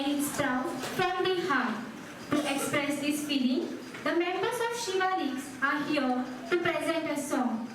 and it's proud from the heart. To express this feeling, the members of Shivaliks are here to present a song.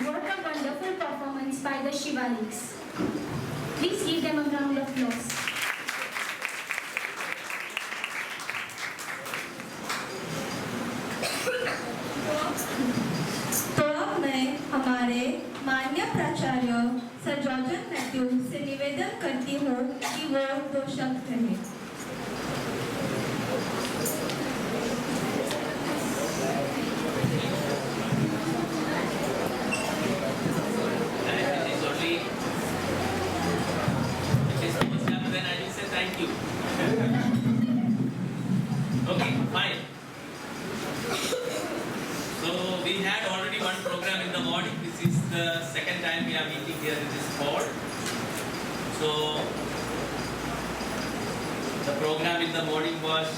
What a wonderful performance by the Shivaliks. Please give them a round of applause. तो अब मैं हमारे माननीय प्राचार्य sir जॉर्जन Matthew से निवेदन करती हूँ कि वो 2 शब्द कहें। Thank you. Okay, fine. So we had already one program in the morning. This is the second time we are meeting here in this hall. So the program in the morning was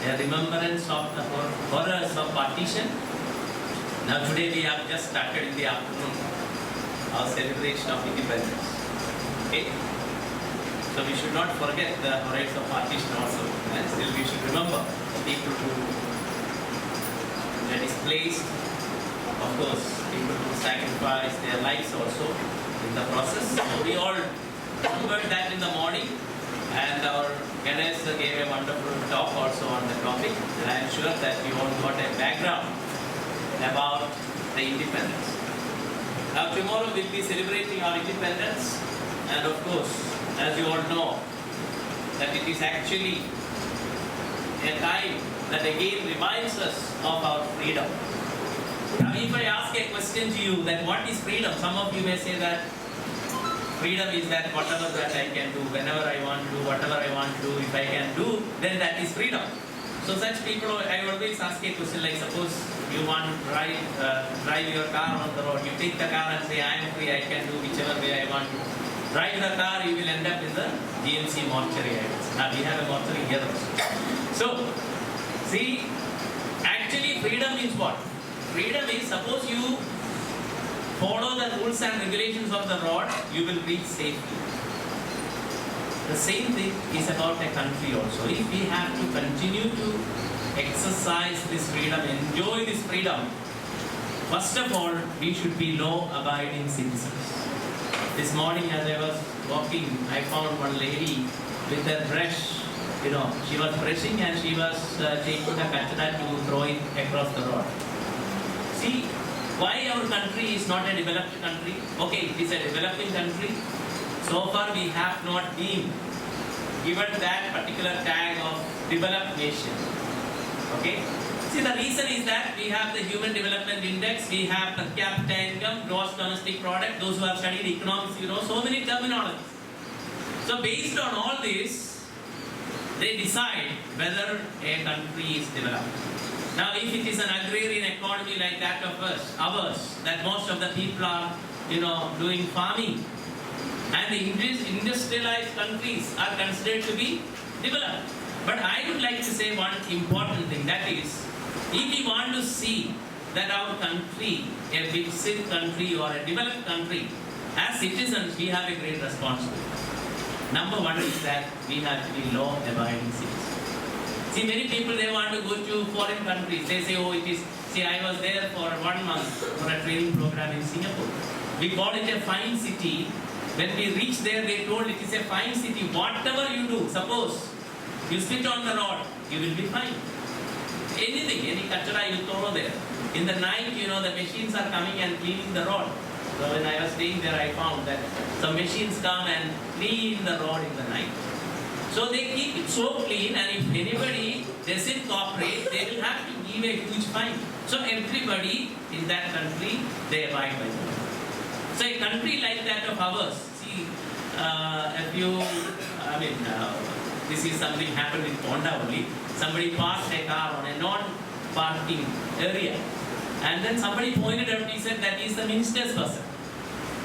a remembrance of the horrors of partition. Now today we have just started in the afternoon our celebration of independence. Okay. So we should not forget the horrors of partition also, and still we should remember people who were displaced, of course, people who sacrificed their lives also in the process. So we all remembered that in the morning, and our Ganesh gave a wonderful talk also on the topic, and I am sure that you all got a background about the independence. Now tomorrow we'll be celebrating our independence, and of course, as you all know, that it is actually a time that again reminds us of our freedom. Now if I ask a question to you that what is freedom? Some of you may say that freedom is that whatever that I can do, whenever I want to do, whatever I want to do, if I can do, then that is freedom. So such people, I always ask a question like, suppose you want to drive your car on the road, you take the car and say, I am free, I can do whichever way I want to. Drive the car, you will end up in the GMC mortuary. Now we have a mortuary here also. So, see, actually freedom means what? Freedom is, suppose you follow the rules and regulations of the road, you will reach safely. The same thing is about a country also. If we have to continue to exercise this freedom, enjoy this freedom, first of all, we should be law-abiding citizens. This morning as I was walking, I found one lady with a brush. You know, she was brushing and she was taking the kachara to throw it across the road. See, why our country is not a developed country? Okay, it is a developing country. So far we have not been given that particular tag of developed nation. Okay? See, the reason is that we have the Human Development Index, we have per capita income, gross domestic product. Those who have studied economics, you know, so many terminologies. So based on all this, they decide whether a country is developed. Now, if it is an agrarian economy like that of ours, that most of the people are, you know, doing farming, and the industrialized countries are considered to be developed. But I would like to say one important thing, that is, if we want to see that our country, a big country or a developed country, as citizens, we have a great responsibility. Number one is that we have to be law-abiding citizens. See, many people, they want to go to foreign countries. They say, oh, it is, see, I was there for 1 month for a training program in Singapore. We call it a fine city. When we reached there, they told it is a fine city. Whatever you do, suppose you spit on the road, you will be fine. Anything, any kachara you throw there. In the night, you know, the machines are coming and cleaning the road. So when I was staying there, I found that some machines come and clean the road in the night. So they keep it so clean, and if anybody doesn't cooperate, they will have to give a huge fine. So everybody in that country, they abide by the law. So a country like that of ours, see, this is something happened with Honda only. Somebody passed a car on a non-parking area, and then somebody pointed out, he said that is the minister's person.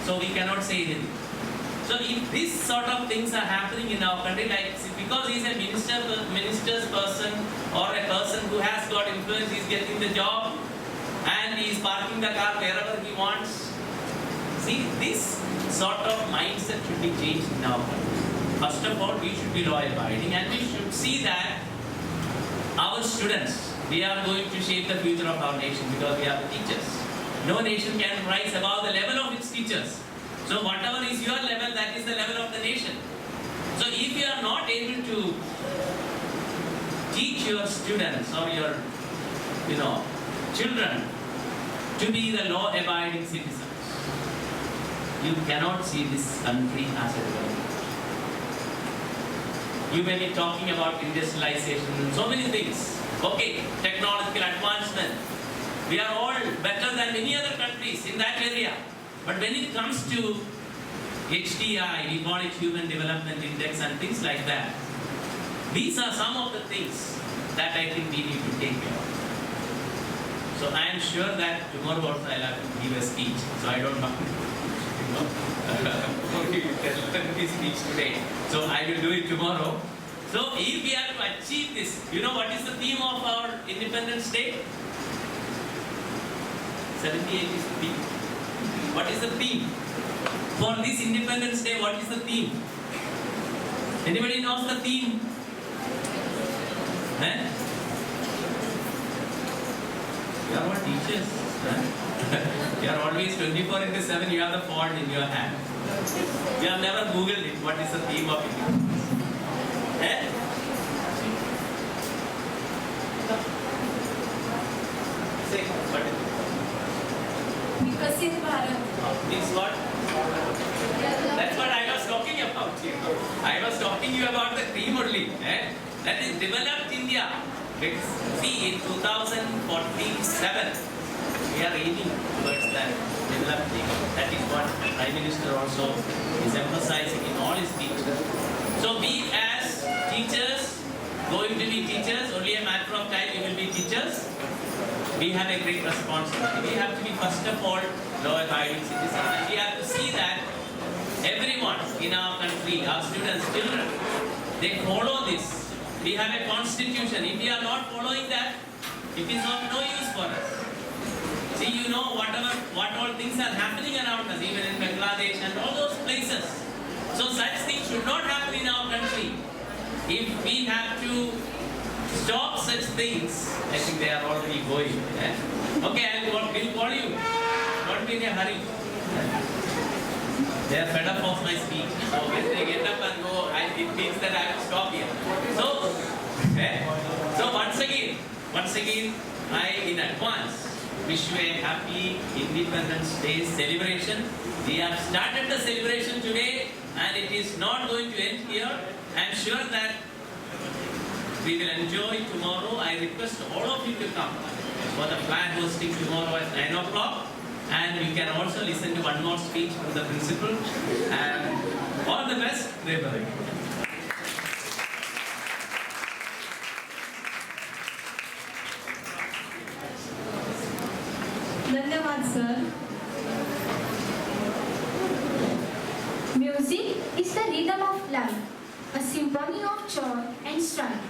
So we cannot say anything. So if this sort of things are happening in our country, like because he's a minister's person or a person who has got influence, he's getting the job and he's parking the car wherever he wants. See, this sort of mindset should be changed in our country. First of all, we should be law-abiding, and we should see that our students, we are going to shape the future of our nation because we are the teachers. No nation can rise above the level of its teachers. So whatever is your level, that is the level of the nation. So if you are not able to teach your students or your, you know, children to be the law-abiding citizens, you cannot see this country as a development. You may be talking about industrialization and so many things. Okay, technological advancement. We are all better than many other countries in that area. But when it comes to HDI, we call it Human Development Index and things like that, these are some of the things that I think we need to take care of. So I am sure that tomorrow also I'll have to give a speech. So I don't want to speech today. So I will do it tomorrow. So if we are to achieve this, you know what is the theme of our Independence Day? 78 is the theme. What is the theme? For this Independence Day, what is the theme? Anybody knows the theme? Eh? You are all teachers. You are always 24/7, you have the phone in your hand. You have never Googled it. What is the theme of Independence? Eh? Say, what is it? विकसित Bharat. Means what? That's what I was talking about. I was talking you about the theme only. Eh? That is developed India. See, in 2047, we are aiming towards that development. That is what Prime Minister also is emphasizing in all his speeches. So we as teachers, going to be teachers, only a matter of time we will be teachers. We have a great responsibility. We have to be first of all law-abiding citizens, and we have to see that everyone in our country, our students, children, they follow this. We have a constitution. If we are not following that, it is of no use for us. See, you know what all things are happening around us, even in Bangladesh and all those places. So such things should not happen in our country. If we have to stop such things, I think they are already going. Okay, we'll call you. Don't be in a hurry. They are fed up of my speech. So when they get up and go, it means that I have to stop here. So once again, I in advance wish you a happy Independence Day celebration. We have started the celebration today and it is not going to end here. I am sure that we will enjoy tomorrow. I request all of you to come for the flag hosting tomorrow at 9 o'clock. And we can also listen to one more speech from the principal. And all the best, Reverend. धन्यवाद sir. Music is the rhythm of life, a symphony of joy and strife.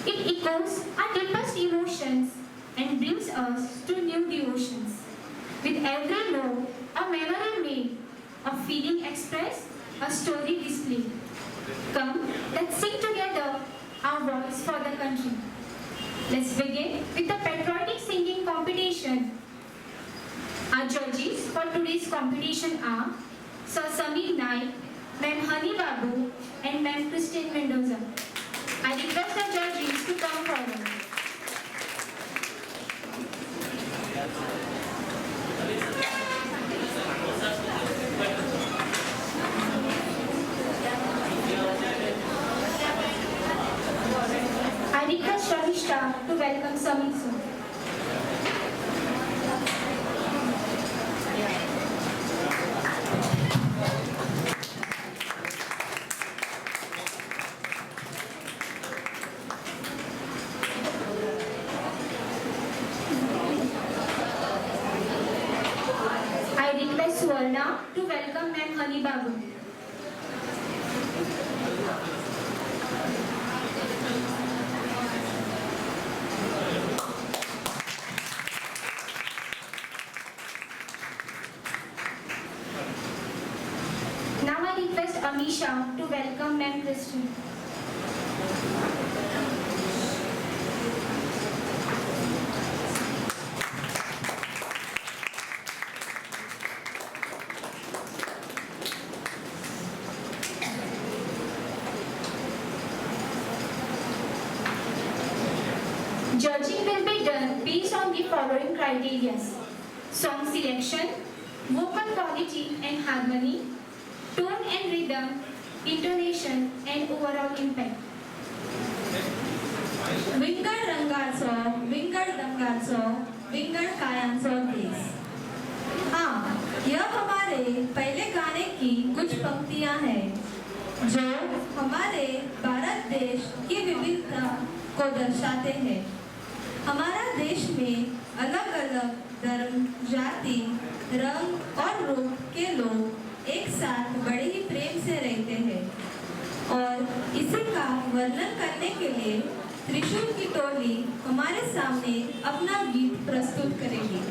It echoes our deepest emotions and brings us to new devotions. With every note, a memory made, a feeling expressed, a story displayed. Come, let's sing together our voice for the country. Let's begin with the patriotic singing competition. Our judges for today's competition are Sir Samir Naik, Ma'am Hani Babu, and Ma'am Christine Mendoza. I request the judges to come forward. I request Shamishta to welcome Samir sir. I request Suvarna to welcome Ma'am Hani Babu. Now I request Amisha to welcome Ma'am Christine. Judging will be done based on the following criteria: song selection, vocal quality and harmony, tone and rhythm, intonation and overall impact. विंगड रंगाचो, विंगड दंगाचो, विंगड कायांचो देश. हाँ, यह हमारे पहले गाने की कुछ पंक्तियाँ हैं जो हमारे भारत देश की विविधता को दर्शाते हैं. हमारा देश में अलग अलग धर्म, जाति, रंग और रूप के लोग एक साथ बड़े ही प्रेम से रहते हैं. और इसी का वर्णन करने के लिए त्रिशूल की टोली हमारे सामने अपना गीत प्रस्तुत करेगी.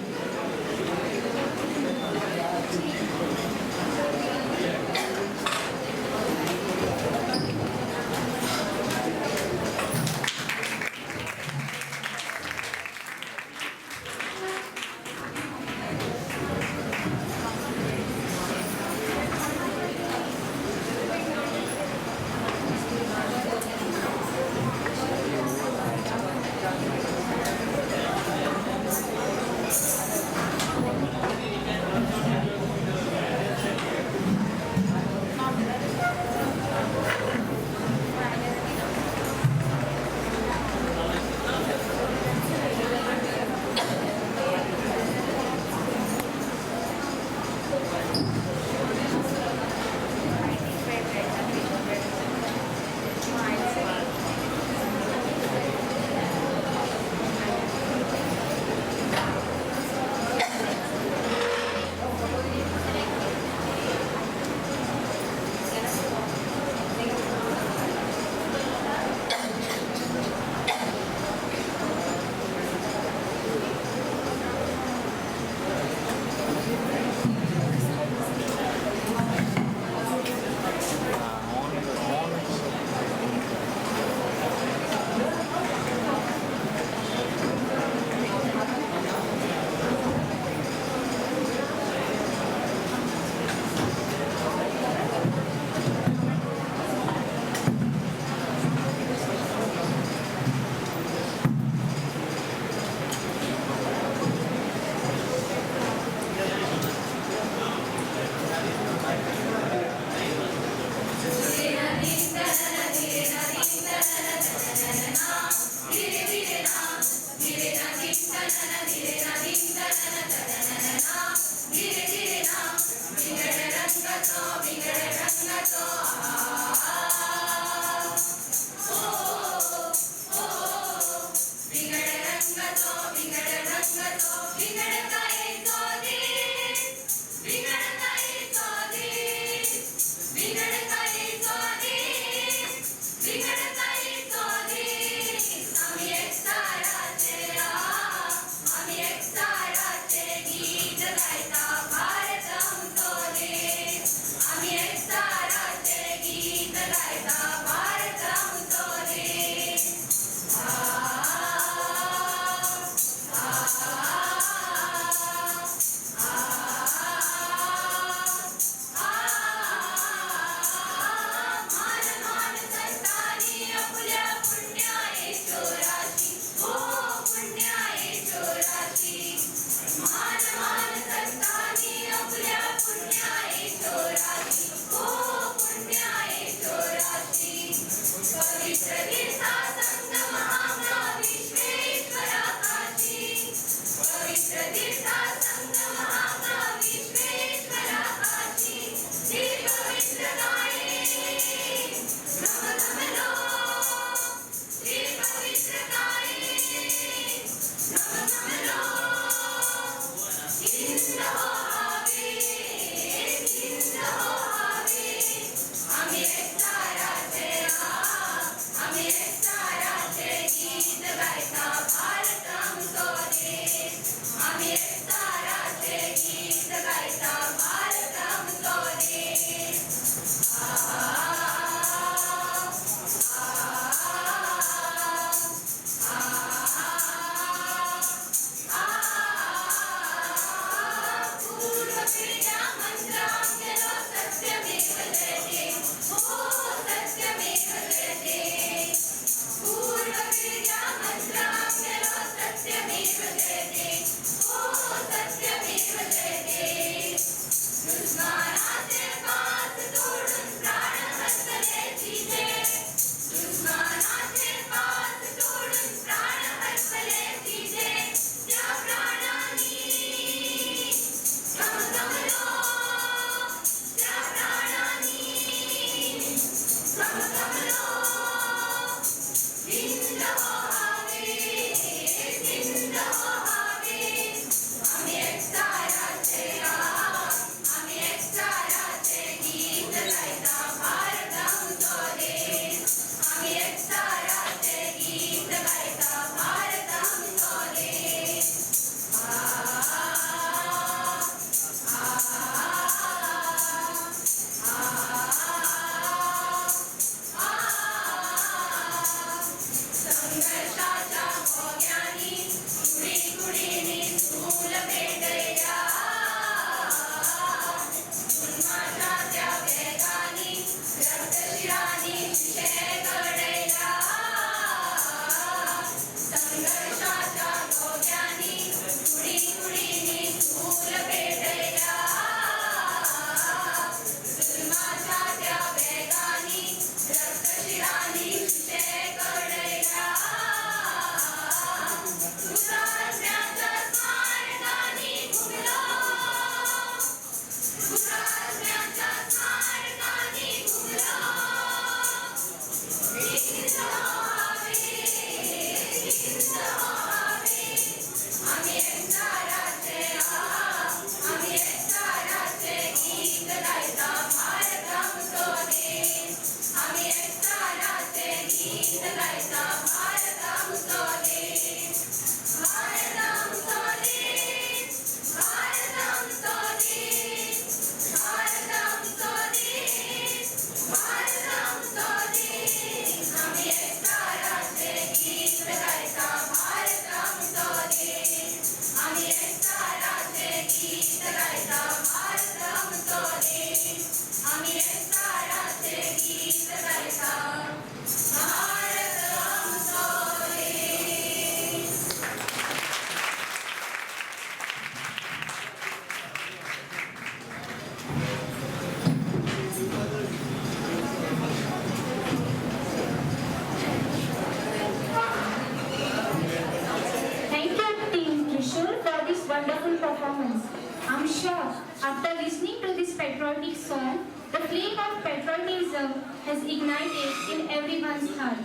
Thank you, Team Trishul, for this wonderful performance. I'm sure after listening to this patriotic song, the flame of patriotism has ignited in everyone's heart.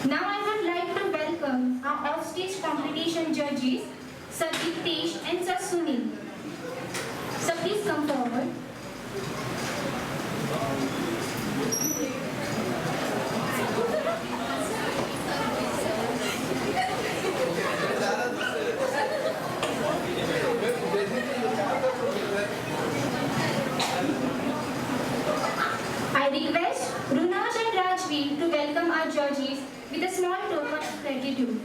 Now I would like to welcome our offstage competition judges, Sir Diktesh and Sir Sunil. Sir, please come forward. with a small token of gratitude.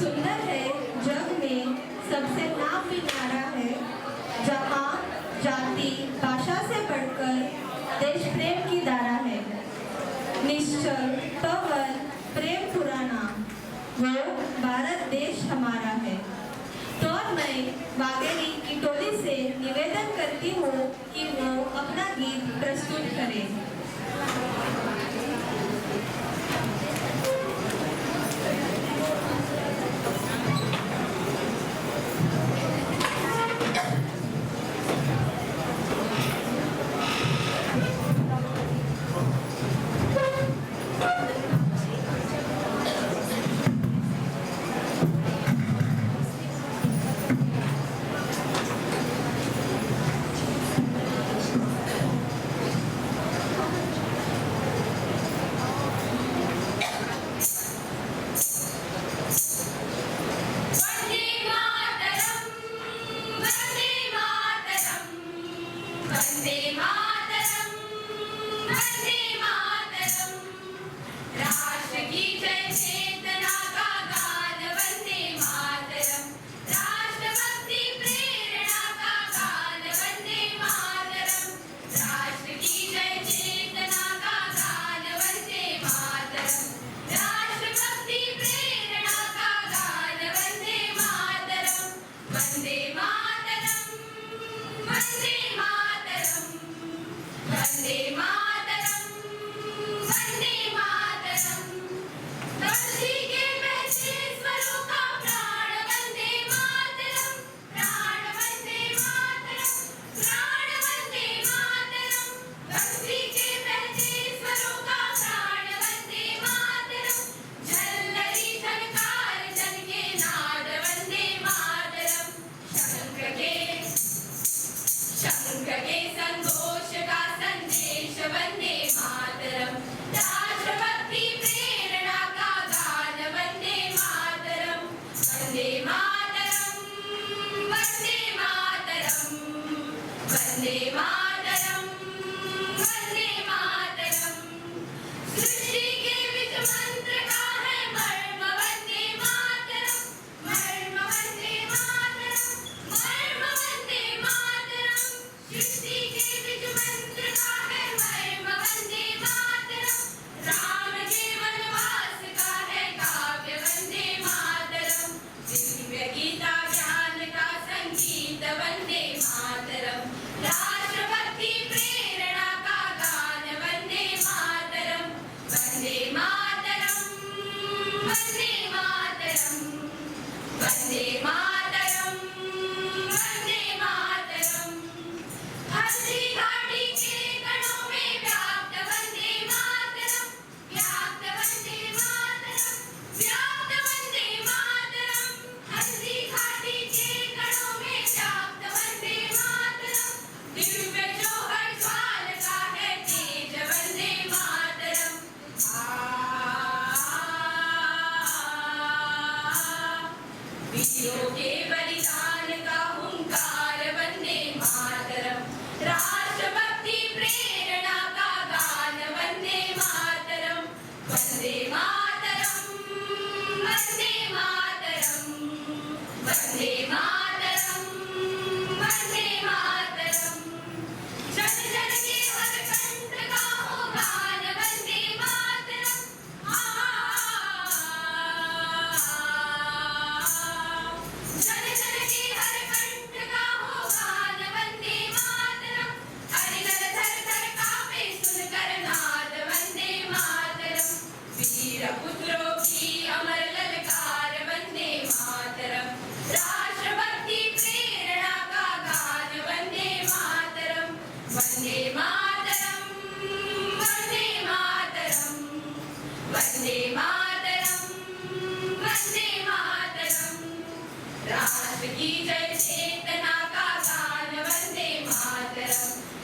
सुंदर है जग में सबसे नाम भी न्यारा है, जहाँ जाति भाषा से बढ़कर देश प्रेम की धारा है। निश्चल पवन प्रेम पुराना, वो भारत देश हमारा है। तो मैं वाघेरी की टोली से निवेदन करती हूँ कि वो अपना गीत प्रस्तुत करें।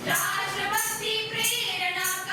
राष्ट्रभक्ति प्रेरणा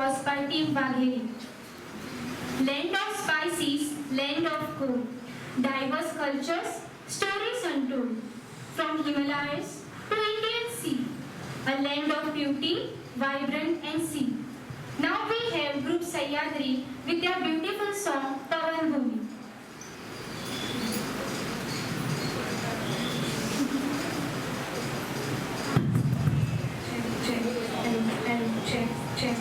was by Team Wagheri. Land of spices, land of gold, diverse cultures, stories untold, from Himalayas to Indian Sea, a land of beauty, vibrant and sea. Now we have Group Sahyadri with their beautiful song Pavan Bhumi. Check.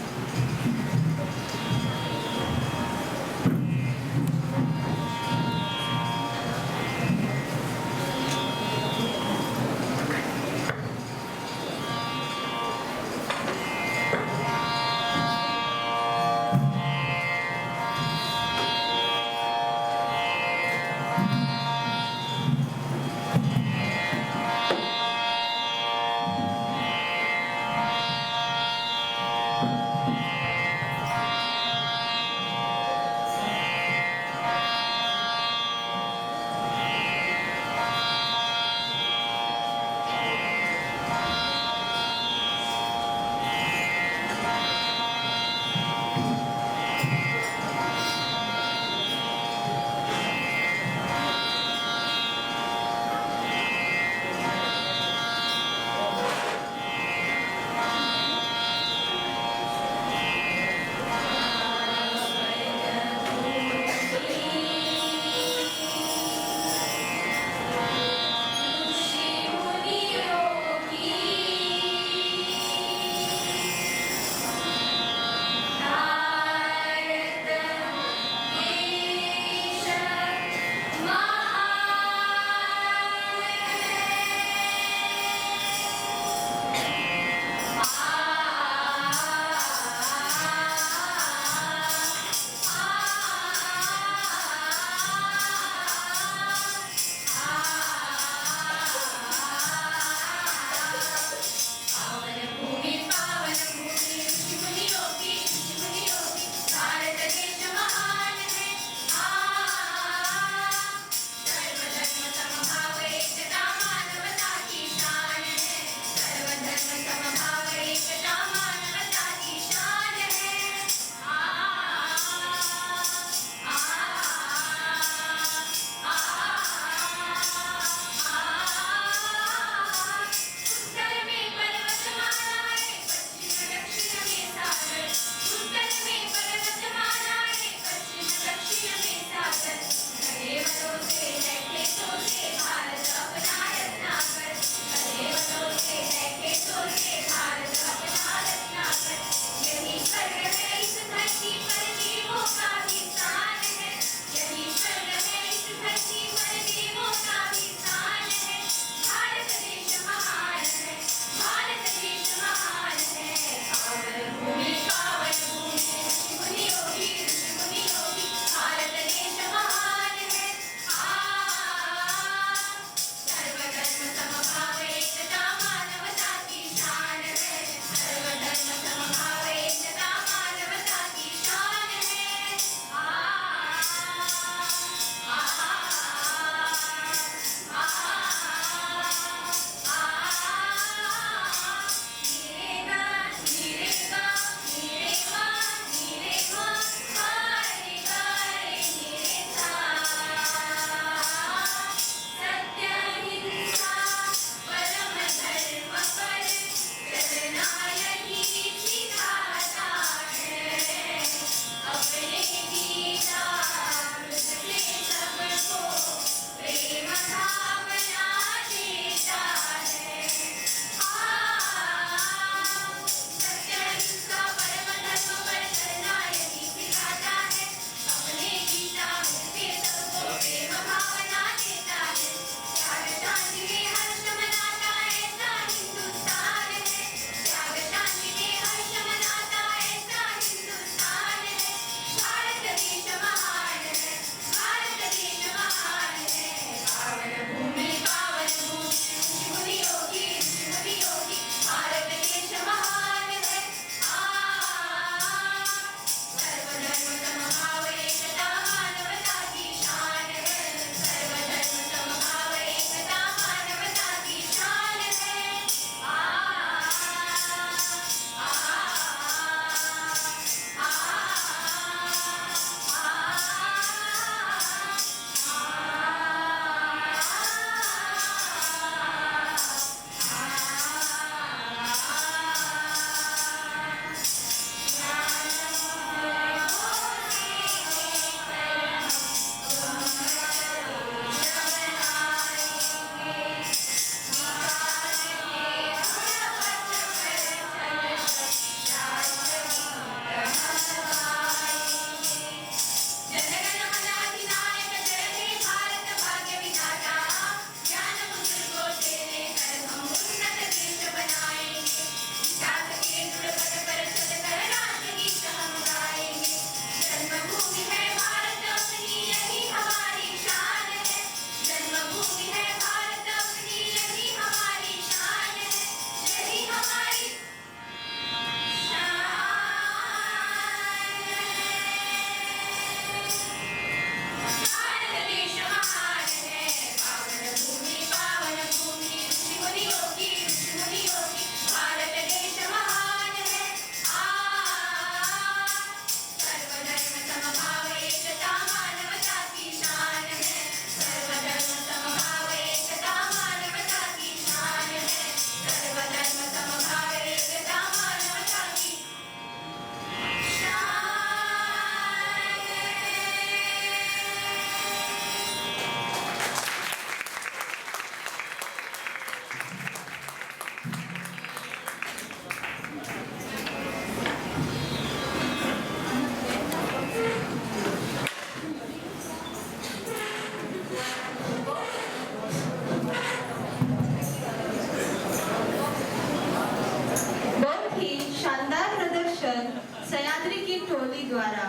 द्वारा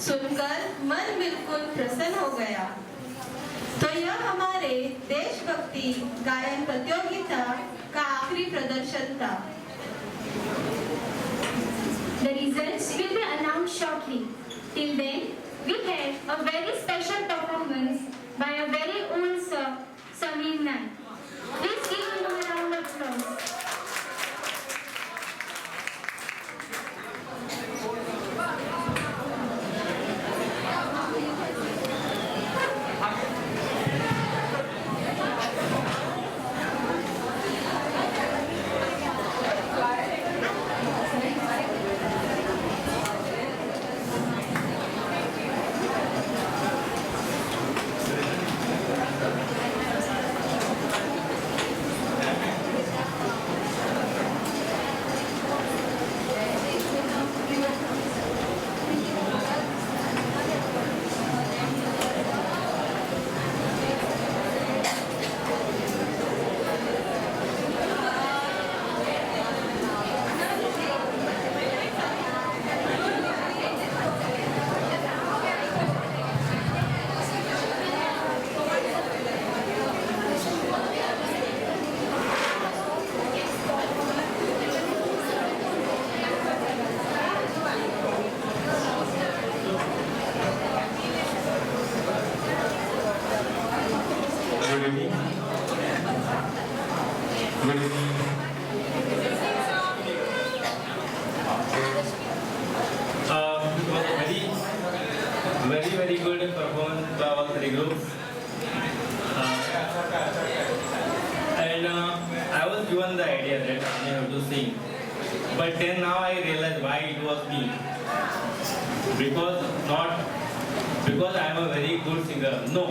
सुनकर मन बिल्कुल प्रसन्न हो गया। तो यह हमारे देशभक्ति गायन प्रतियोगिता का आखिरी प्रदर्शन था। The results will be announced shortly. Till then, we have a very special performance by a very old sir, Sameer Naik. Please give him a round of applause. Very good performance by all three groups. I was given the idea that I have to sing, but then now I realize why it was me. Because I am a very good singer. No,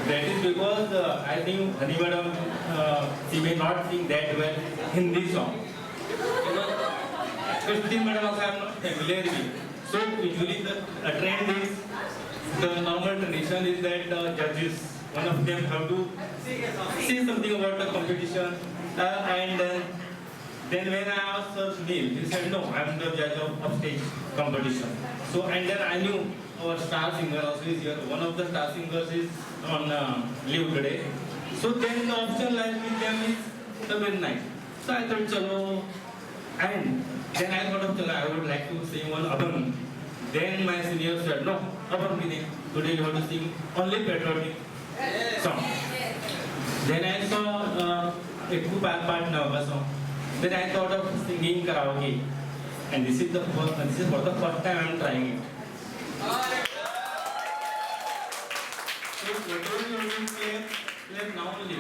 that is because I think Hani Madam, she may not sing that well Hindi song. Because Christine Madam also I am not familiar with. So usually the trend is, the normal tradition is that the judges, one of them have to say something about the competition, and then when I asked Sir Sunil, he said, no, I am the judge of stage competition. So, and then I knew our star singer also is here. One of the star singers is on leave today. So then the option lies with them is the midnight. So I thought, chalo, and then I thought of, chalo, I would like to sing one Abang. Then my senior said, no, Abang Bine, today you have to sing only patriotic song. Then I saw a two-part Navaga song. Then I thought of singing karaoke. And this is for the first time I am trying it. So whatever you will play now only.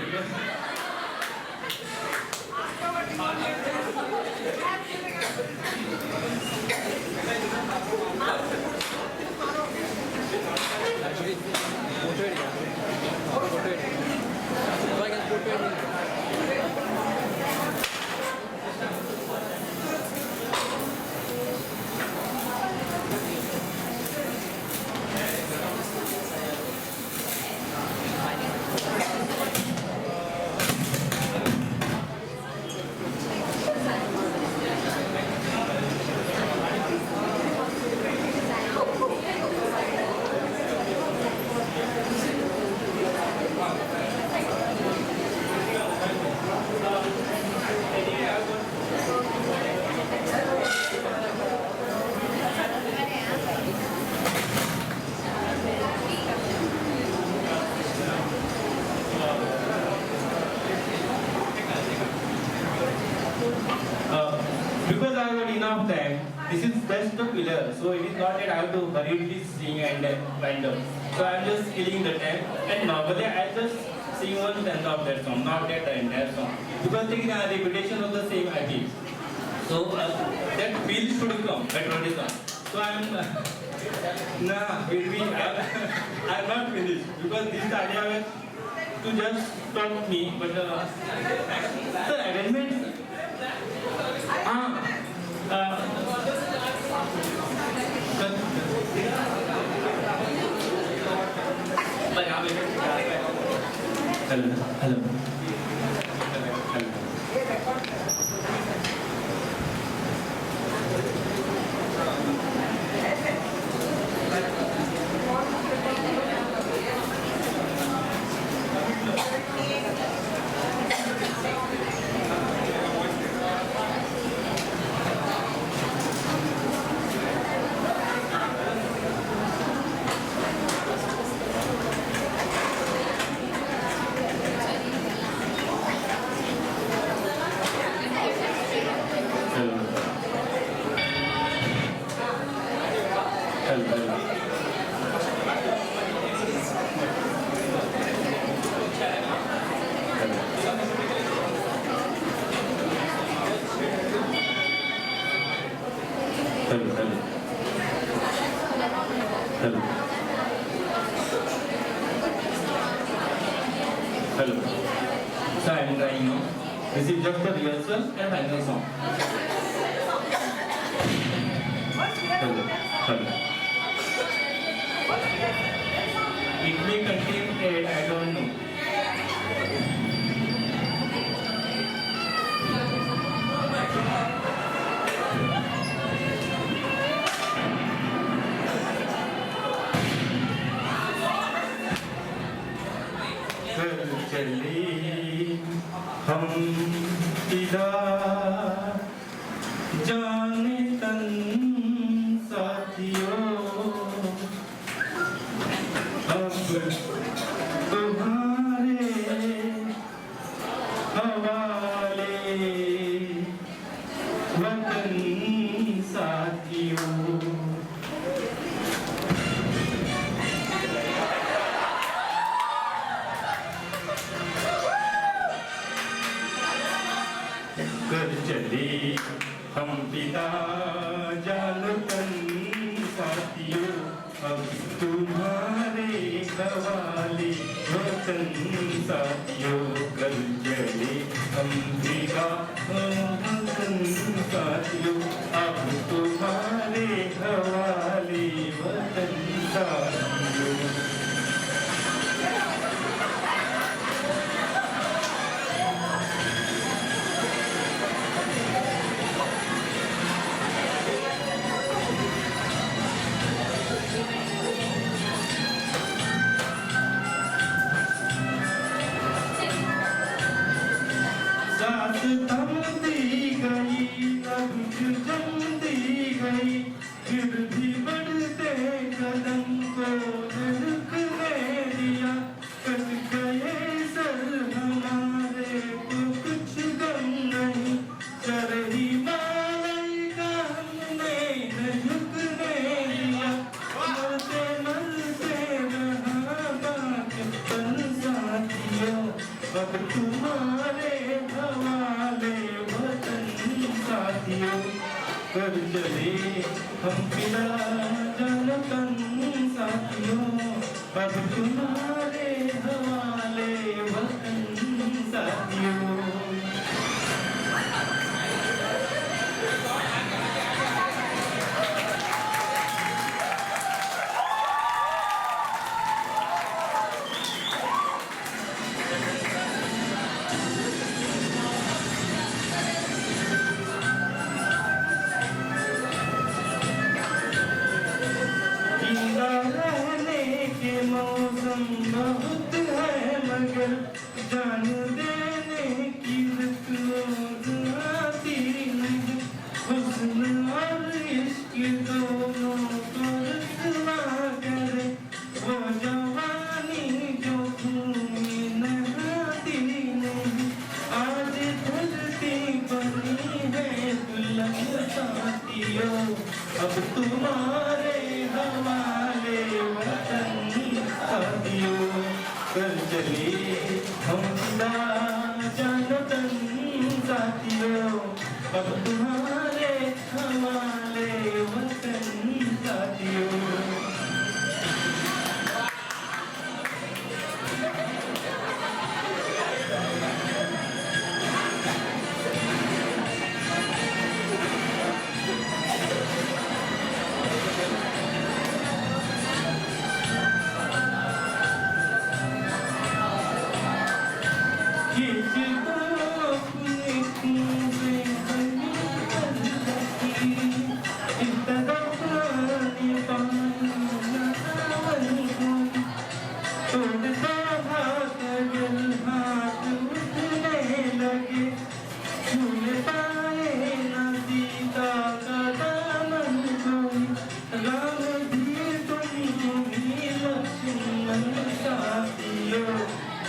Actually, photo it. So I can photo it. Because I have enough time, this is just a filler, so it is not that I have to hurriedly sing and wind up. So I am just killing the time, and normally I just sing one stanza of that song, not that the entire song. Because the repetition of the same idea. So that feel should come, patriotism. So I am, I am not finished, because this idea was to just stop me, but the arrangement. Hello. Hello, hello. Hello. Hello. So I am trying now. This is just a rehearsal and final song. Hello. Hello. It may contain aid, I don't know. चली हम पिता जाने तन साथियों अब तुम्हारे हवाले वतन साथियों कर चले हम पिता जानतन साथियों अब तुम्हारे हवाले वतन साथियों कर चले हम पिता वतन साथियों अब तुम्हारे हवाले वतन साथियों साथ थमती गई अब जमती गई फिर भी बढ़ते कदम को रुकने दिया कट गए सर हमारे को कुछ गम नहीं चरही माई का हमने न झुकने दिया मरते मरते रहा पाकिस्तान साथियों अब तुम्हारे हवाले वतन साथियों कर चले हम पिता जानतन साथियों अब तुम्हारे हवाले वतन साथियों जिंदा रहने के मौसम बहुत है मगर जान देने की रोज आती नहीं हुस्न और इश्क दोनों को रुसवा करे वो जवानी जो खून नहाती नहीं आज धरती बनी है दुल्हन साथियों अब तुम्हारे हवाले वतन साथियों कर चले हम पिता जानतन साथियों अब तुम्हारे हवाले वतन साथियों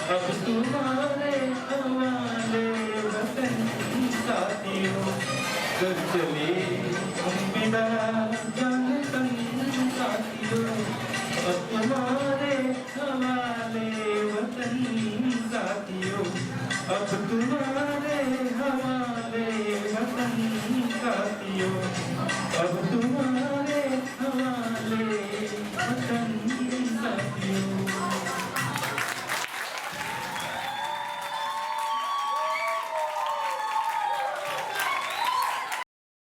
अब तुम्हारे हवाले वतन साथियों कर चले हम बिना जानतन साथियों अब तुम्हारे हवाले वतन साथियों अब तुम्हारे हवाले वतन साथियों अब